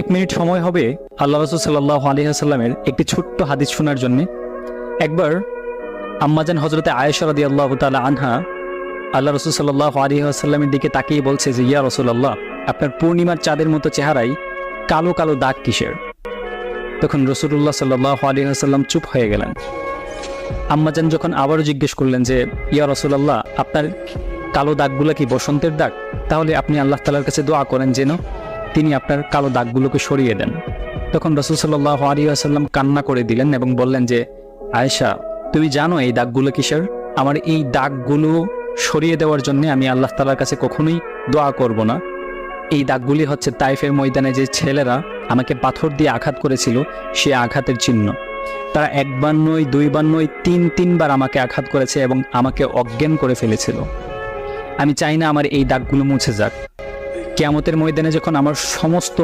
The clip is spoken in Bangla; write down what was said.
এক মিনিট সময় হবে আল্লাহ রাসূল সাল্লাল্লাহু আলাইহি ওয়াসাল্লামের একটি ছোট্ট হাদিস শোনার জন্য। একবার আম্মাজান হযরতে আয়েশা রাদিয়াল্লাহু তাআলা আনহা আল্লাহ রাসূল সাল্লাল্লাহু আলাইহি ওয়াসাল্লামের দিকে তাকিয়ে বলছে যে, ইয়া রাসূলুল্লাহ, আপনার পূর্ণিমার চাঁদের মতো চেহারায় কালো কালো দাগ কিসের? তখন রাসূলুল্লাহ সাল্লাল্লাহু আলাইহি ওয়াসাল্লাম চুপ হয়ে গেলেন। আম্মাজান যখন আবারও জিজ্ঞেস করলেন যে, ইয়া রাসূলুল্লাহ, আপনার কালো দাগগুলো কি বসন্তের দাগ? তাহলে আপনি আল্লাহ তাআলার কাছে দোয়া করেন যেন তিনি আপনার কালো দাগগুলোকে সরিয়ে দেন। তখন রাসূল সাল্লাল্লাহু আলাইহি ওয়াসাল্লাম কান্না করে দিলেন এবং বললেন যে, আয়েশা, তুমি জানো এই দাগগুলো কিসের? আমার এই দাগগুলো সরিয়ে দেওয়ার জন্য আমি আল্লাহ তাআলার কাছে কখনোই দোয়া করব না। এই দাগগুলি হচ্ছে তাইফের ময়দানে যে ছেলেরা আমাকে পাথর দিয়ে আঘাত করেছিল, সে আঘাতের চিহ্ন। তারা একবার নয়, দুইবার নয়, তিনবার আমাকে আঘাত করেছে এবং আমাকে অজ্ঞান করে ফেলেছিল। আমি চাই না আমার এই দাগগুলো মুছে যাক। কিয়ামতের ময়দানে যখন আমার সমস্ত